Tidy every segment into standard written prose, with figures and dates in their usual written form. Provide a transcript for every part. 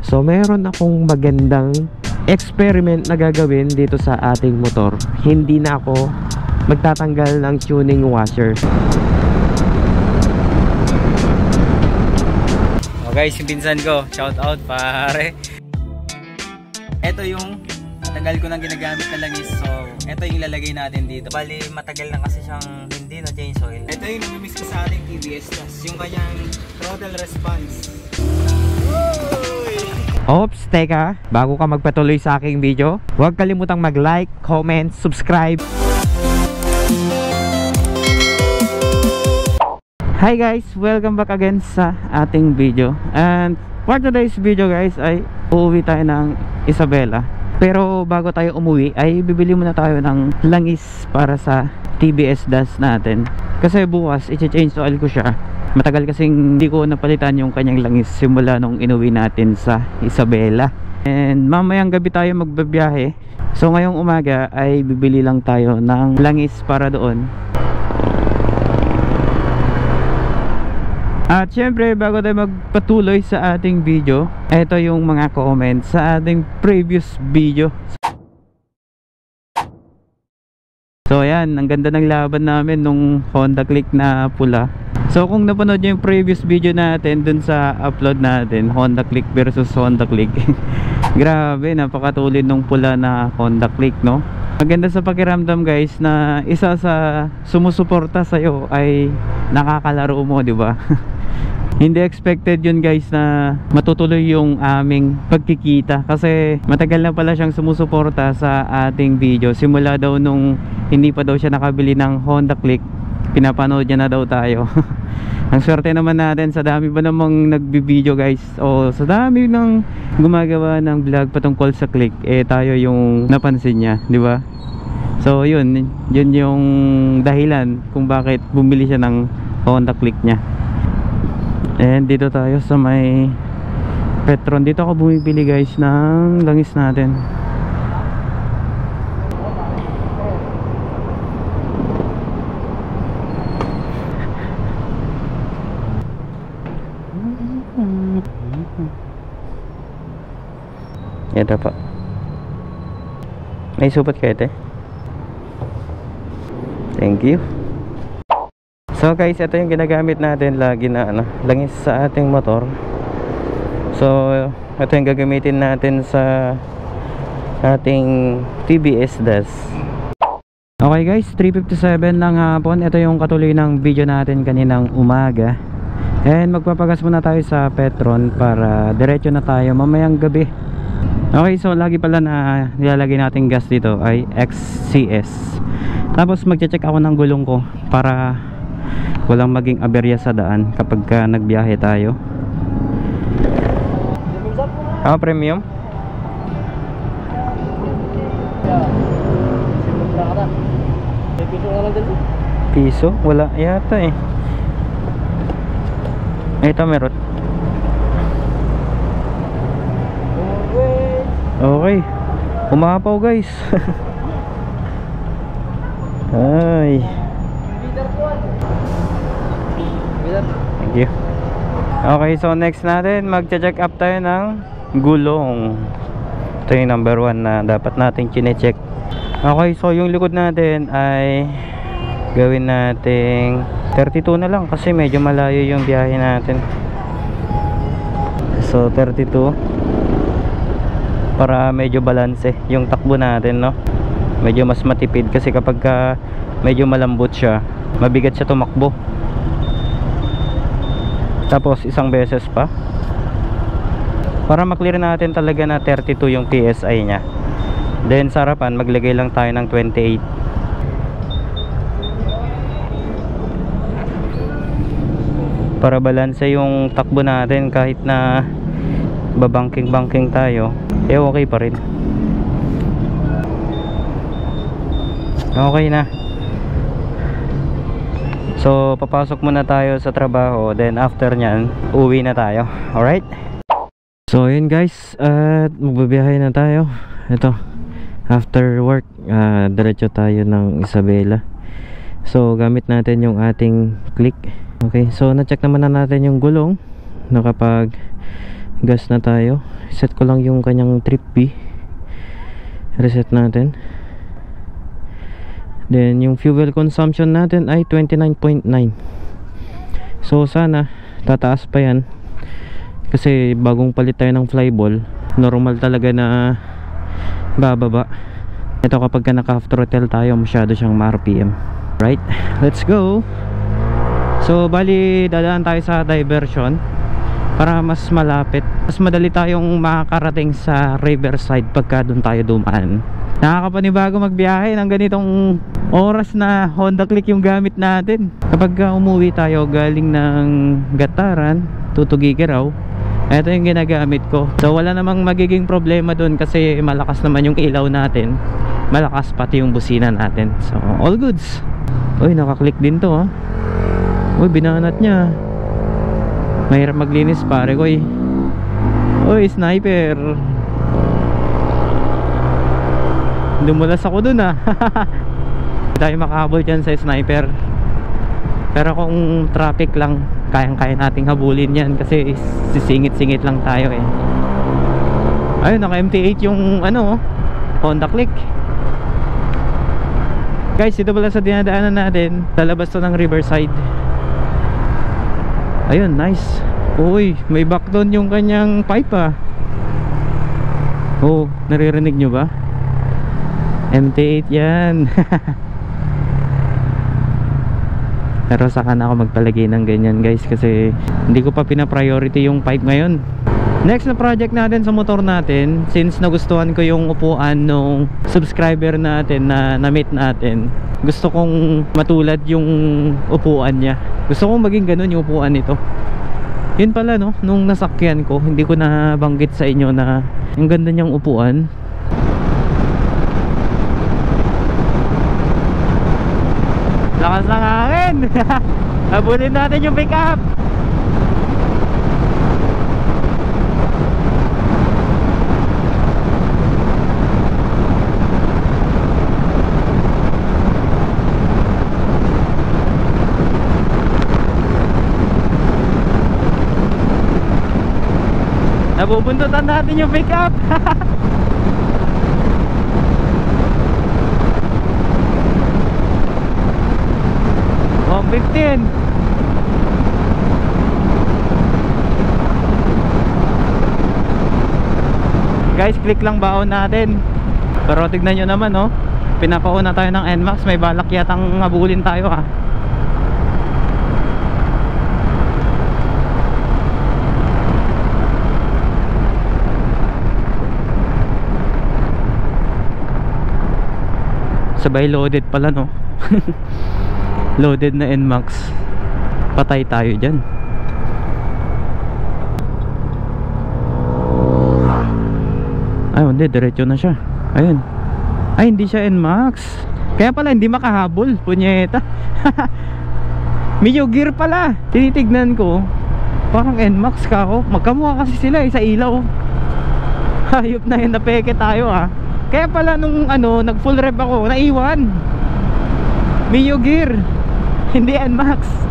So meron akong magandang experiment na gagawin dito sa ating motor. Hindi na ako magtatanggal ng tuning washer. Guys, yung pinsan ko, shout out pare. Ito yung matagal ko nang ginagamit na langis. So, ito yung ilalagay natin dito. Bali, matagal na kasi siyang hindi na change oil. Ito yung namimiss ko sa ating TBS Plus, yung kanyang throttle response. Oops, teka, bago ka magpatuloy sa aking video, huwag kalimutang mag-like, comment, subscribe. Hi guys, welcome back again sa ating video. And for today's video guys ay uuwi tayo ng Isabela. Pero bago tayo umuwi ay bibili muna tayo ng langis para sa TBS DAS natin. Kasi bukas i-change oil ko siya. Matagal kasing hindi ko napalitan yung kanyang langis simula nung inuwi natin sa Isabela. And mamayang gabi tayo magbabiyahe. So ngayong umaga ay bibili lang tayo ng langis para doon. At syempre bago tayo magpatuloy sa ating video, ito yung mga comments sa ating previous video. So ayan, ang ganda ng laban namin nung Honda Click na pula. So kung napanood nyo yung previous video natin dun sa upload natin, Honda Click versus Honda Click. Grabe, napakatulid nung pula na Honda Click, no? Maganda sa pakiramdam guys na isa sa sumusuporta sa'yo ay nakakalaro mo, di ba? Hindi expected yun guys na matutuloy yung aming pagkikita kasi matagal na pala siyang sumusuporta sa ating video. Simula daw nung hindi pa daw siya nakabili ng Honda Click, pinapanood niya na daw tayo. Ang swerte naman natin, sa dami ba namang nagbibideo guys, o sa dami nang gumagawa ng vlog patungkol sa Click, eh tayo yung napansin niya, di ba? So yun yung dahilan kung bakit bumili siya ng Honda Click niya. And dito tayo sa may Petron. Dito ako bumibili guys ng langis natin. Ito pa. May supat kayo ito. Thank you. So guys, ito yung ginagamit natin lagi na langis sa ating motor. So ito yung gagamitin natin sa ating TBS DAS. Okay guys, 3:57 ng hapon. Ito yung katuloy ng video natin kaninang umaga. And magpapagas muna tayo sa Petron para diretso na tayo mamayang gabi. Okay, so lagi pala na nilalagay natin gas dito ay XCS. Tapos magche-check ako ng gulong ko para walang maging aberya sa daan kapag nagbiyahe tayo. Premium? Piso? Wala yata eh. Ito meron. Okay. Umapaw guys. Ay. Thank you. Okay, so next natin magche-check up tayo ng gulong. Ito yung number 1 na dapat natin chine-check. Okay, so yung likod natin ay gawin nating 32 na lang kasi medyo malayo yung biyahe natin. So 32 para medyo balanse yung takbo natin, no? Medyo mas matipid kasi kapag medyo malambot siya, mabigat siya tumakbo. Tapos isang beses pa para maklear natin talaga na 32 yung PSI nya. Then sa harapan maglagay lang tayo ng 28 para balanse yung takbo natin. Kahit na babangking-bangking tayo, eh okay pa rin. Okay na. So papasok muna tayo sa trabaho, then after nyan uwi na tayo. Alright, so yun guys, at magbabiyahe na tayo. Ito, after work diretso tayo ng Isabela. So gamit natin yung ating Click. Okay, so na-check naman na natin yung gulong. Nakapag gas na tayo. Set ko lang yung kanyang trip B. Reset natin. Then yung fuel consumption natin ay 29.9. So sana tataas pa yan, kasi bagong palit tayo ng flyball. Normal talaga na bababa. Ito kapag naka half throttle tayo, masyado siyang ma-RPM. Right, let's go. So bali dadaan tayo sa diversion para mas malapit, mas madali tayong makakarating sa riverside pagka doon tayo dumaan. Nakakapanibago magbiyahe ng ganitong oras na Honda Click yung gamit natin. Kapag umuwi tayo galing ng Gataran to Tugigaraw, ito yung ginagamit ko. So wala namang magiging problema doon kasi malakas naman yung ilaw natin, malakas pati yung busina natin. So all goods. Uy, nakaklik din to ha. Uy, binanat niya. Mahirap maglinis pare ko eh. Uy, sniper. Dumulas ako dun ah. Hindi tayo makahabol dyan sa sniper. Pero kung traffic lang, kayang-kaya nating habulin yan kasi sisingit-singit lang tayo eh. Ayun, naka MT8 yung ano, Honda Click. Guys, dito pala sa dinadaanan natin, lalabas to ng Riverside. Ayun, nice. Uy, may back doon yung kanyang pipe ah. Oh, naririnig nyo ba? MT8 yan. Pero saka na ako magpalagay ng ganyan guys, kasi hindi ko pa pina-priority yung pipe ngayon. Next na project natin sa motor natin, since nagustuhan ko yung upuan nung subscriber natin na na-meet natin, gusto kong matulad yung upuan niya. Gusto kong maging ganun yung upuan nito. Yun pala no, nung nasakyan ko, hindi ko na banggit sa inyo na yung ganda niyang upuan. Lakas ng hangin. Habulin natin yung pick up. Nabubuntutan natin yung pick up. 115. Guys, click lang baon natin. Pero tignan nyo naman oh, pinapauna tayo ng NMAX. May balak yatang habulin tayo ha. Sabay loaded pala no. Loaded na NMAX. Patay tayo dyan. Ay hindi, diretso na siya. Ayun. Ay hindi siya NMAX. Kaya pala hindi makahabol. Punyeta. Mio gear pala. Tinitignan ko, parang NMAX ka ako. Magkamukha kasi sila sa ilaw. Hayop na yun, napeke tayo ah. Kaya pala nung ano, nag full rev ako, naiwan. Mio gear, hindi NMAX.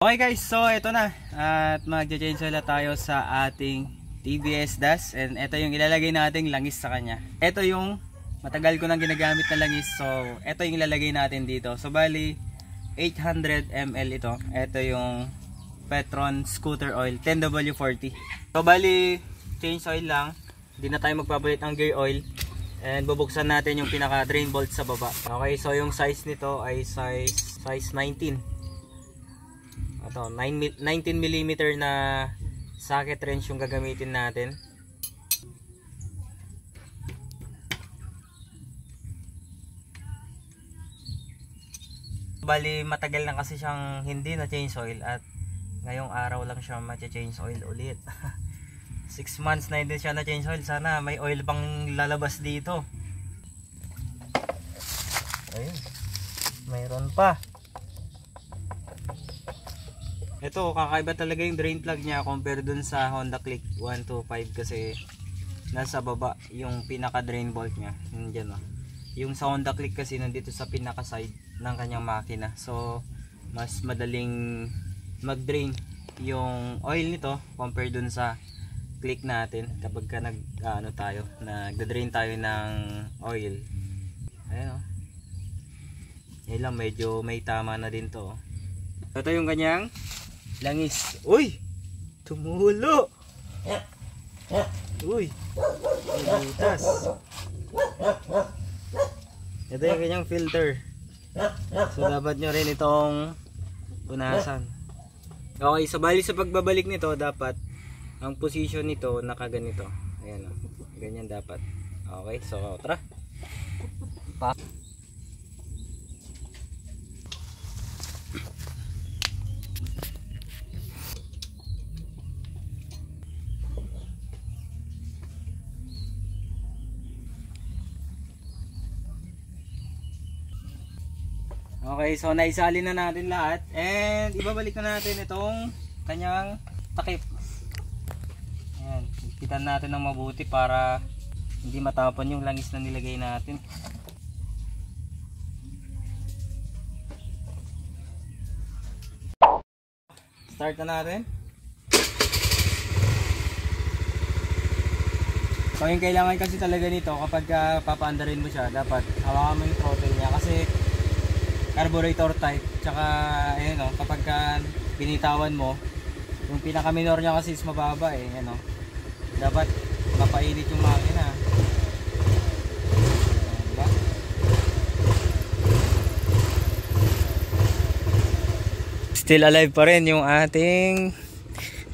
Okay guys, so ito na. At magja-change ulit tayo sa ating TVS DAS. And ito yung ilalagay nating langis sa kanya. Ito yung matagal ko nang ginagamit na langis. So ito yung ilalagay natin dito. So bali 800 ml ito. Ito yung Petron Scooter Oil 10W40. So bali change oil lang. Hindi na tayo magpapalit ng gear oil. And bubuksan natin yung pinaka drain bolt sa baba. Okay, so yung size nito ay size 19. Ito, 19mm na socket wrench yung gagamitin natin. Bali matagal na kasi siyang hindi na change oil at ngayong araw lang siya ma-change oil ulit. 6 months na hindi siya na change oil. Sana may oil pang lalabas dito. Ayun, mayroon pa. Ito, kakaiba talaga yung drain plug niya compare dun sa Honda Click 125 kasi nasa baba yung pinaka drain bolt niya. Nandiyan oh. Yung sa Honda Click kasi nandito sa pinaka side ng kanyang makina. So, mas madaling mag-drain yung oil nito compare dun sa Click natin kapag ka nagda-drain tayo ng oil. Ayan oh. Yan lang, medyo may tama na din to oh. Ito yung kanyang langis. Uy! Tumulo! Uy! May butas. Ito yung kanyang filter. So dapat nyo rin itong punasan. Okay, so bali sa pagbabalik nito, dapat ang position nito nakaganito. Ayan o. Ganyan dapat. Okay, so tara. Okay, so naisali na natin lahat and ibabalik na natin itong kanyang takip. Ayan, ipitan natin ng mabuti para hindi matapon yung langis na nilagay natin. Start na natin. So yung kailangan kasi talaga nito kapag papaandarin mo siya, dapat hawakan mo yung throttle niya kasi carburetor type, tsaka ayun o, kapag binitawan mo, yung pinaka minor niya kasi is mababa eh, ayun o, dapat mapainit yung makina. Diba? Still alive pa rin yung ating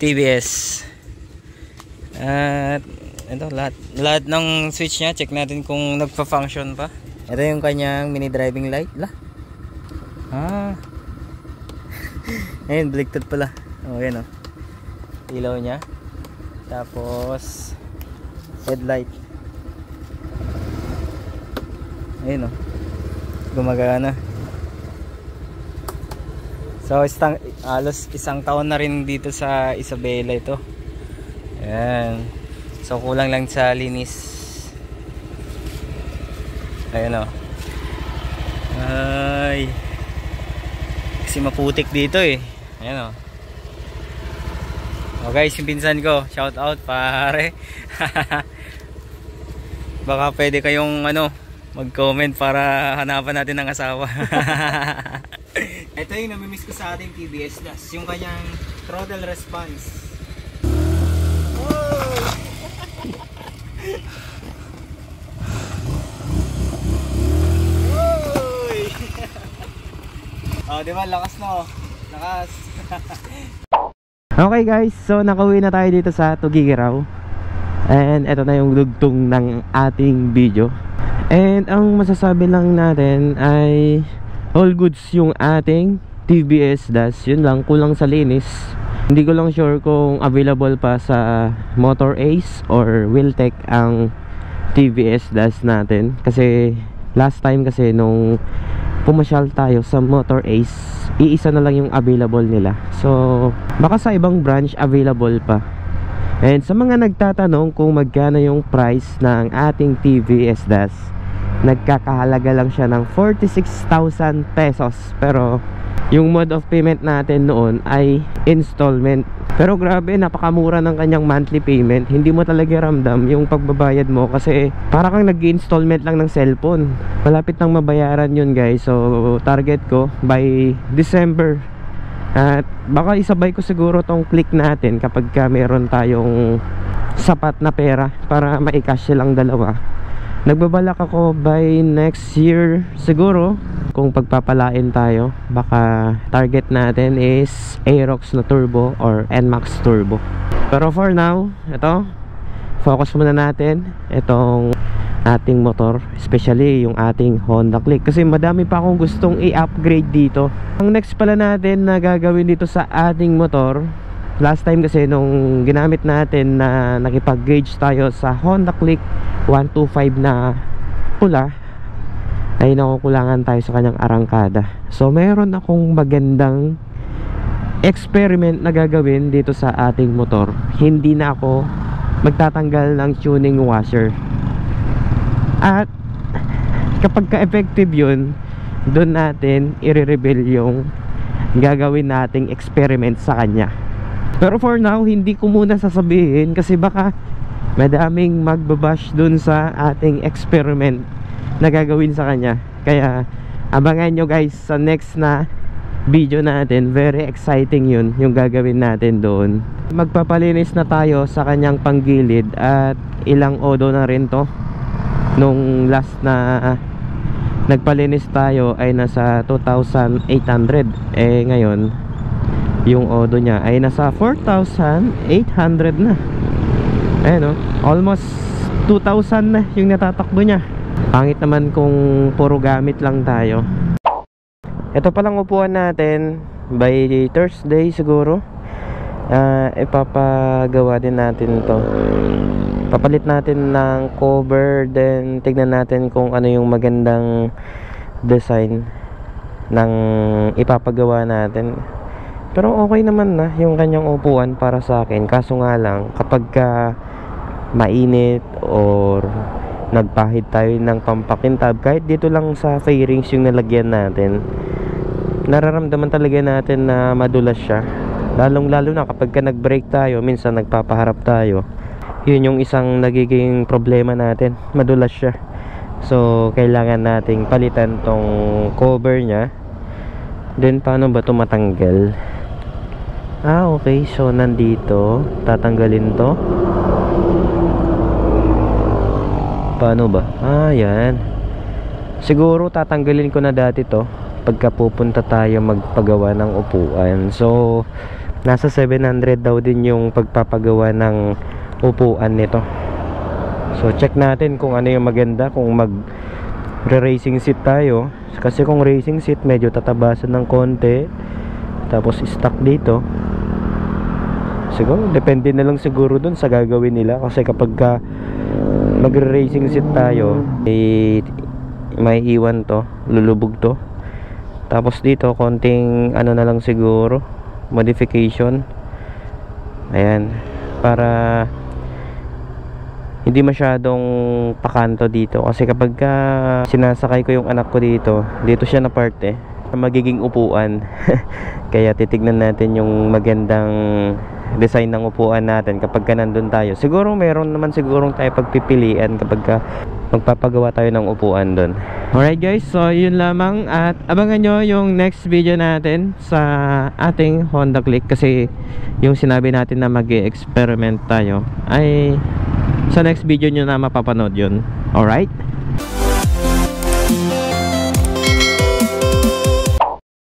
TVS. At ito, lahat ng switch niya, check natin kung nagpa-function pa. Ito yung kanyang mini driving light lah. Ayun, baliktad pala. Oh, ayan oh. Ilaw niya. Tapos headlight. Ayun oh. Gumagana. So, halos isang taon na rin dito sa Isabela ito. Ayan. So, kulang lang sa linis. Ayan oh. Ay. Kasi maputik dito eh. Ayan o. Oh guys, yung pinsan ko, shout out pare. Baka pwede kayong mag-comment para hanapan natin ng asawa. Ito yung namimiss ko sa ating TVS Das, yung kanyang throttle response. Oh, di ba? Lakas na oh. Lakas. Okay guys, so nakauwi na tayo dito sa Tugigaraw. And eto na yung dugtong ng ating video. And ang masasabi lang natin ay all goods yung ating TVS Das. Yun lang, kulang sa linis. Hindi ko lang sure kung available pa sa Motor Ace or Wiltec ang TVS Das natin. Kasi last time kasi nung pumasyal tayo sa Motor Ace, iisa na lang yung available nila. So baka sa ibang branch available pa. And sa mga nagtatanong kung magkano yung price ng ating TVS Das, nagkakahalaga lang siya ng 46,000 pesos. Pero yung mode of payment natin noon ay installment. Pero grabe, napakamura ng kanyang monthly payment. Hindi mo talaga ramdam yung pagbabayad mo kasi para kang nag-installment lang ng cellphone. Malapit nang mabayaran yun guys. So target ko by December. At baka isabay ko siguro tong Click natin kapag meron tayong sapat na pera para ma-cash lang dalawa. Nagbabalak ako by next year siguro, kung pagpapalain tayo, baka target natin is Aerox na turbo or NMAX turbo. Pero for now, ito, focus muna natin itong ating motor, especially yung ating Honda Click, kasi madami pa akong gustong i-upgrade dito. Ang next pala natin na gagawin dito sa ating motor, last time kasi nung ginamit natin na nakipag-gauge tayo sa Honda Click 125 na pula, ay nakukulangan tayo sa kanyang arangkada. So meron akong magandang experiment na gagawin dito sa ating motor. Hindi na ako magtatanggal ng tuning washer. At kapag ka-effective yun, doon natin i-reveal yung gagawin nating experiment sa kanya. Pero for now, hindi ko muna sasabihin kasi baka madaming magbabash dun sa ating experiment na gagawin sa kanya. Kaya abangan nyo guys sa next na video natin. Very exciting yun, yung gagawin natin doon. Magpapalinis na tayo sa kanyang panggilid at ilang odo na rin to. Nung last na nagpalinis tayo ay nasa 2,800. Eh ngayon yung odo niya ay nasa 4,800 na. Ayan o, almost 2,000 na yung natatakbo niya. Pangit naman kung puro gamit lang tayo. Ito palang upuan natin. By Thursday siguro ipapagawa din natin to. Papalit natin ng cover, then tignan natin kung ano yung magandang design ng ipapagawa natin. Pero okay naman na yung kanyang upuan para sa akin. Kaso nga lang, kapag mainit or nagpahid tayo ng pampakintab, kahit dito lang sa fairings yung nalagyan natin, nararamdaman talaga natin na madulas siya. Lalong lalo na kapag nag-brake tayo, minsan nagpapaharap tayo. Yun yung isang nagiging problema natin, madulas siya. So kailangan nating palitan tong cover nya. Then paano ba ito matanggal? Okay, so nandito tatanggalin to. Paano ba? Yan. Siguro tatanggalin ko na dati to pagka pupunta tayo magpagawa ng upuan. So nasa 700 daw din yung pagpapagawa ng upuan nito. So check natin kung ano yung maganda, kung mag racing seat tayo. Kasi kung racing seat medyo tatabasan ng konti, tapos stock dito, siguro depende na lang siguro dun sa gagawin nila. Kasi kapag magre-racing seat tayo, may iwan to, lulubog to. Tapos dito konting ano na lang siguro, modification. Ayan, para hindi masyadong pakanto dito. Kasi kapag sinasakay ko yung anak ko dito siya na parte, magiging upuan. Kaya titignan natin yung magandang design ng upuan natin kapag nandun tayo. Siguro meron naman sigurong tayo pagpipilian kapag magpapagawa tayo ng upuan dun. Alright guys, so yun lamang. At abangan nyo yung next video natin sa ating Honda Click. Kasi yung sinabi natin na mag-experiment tayo ay sa next video nyo na mapapanood yun. Alright?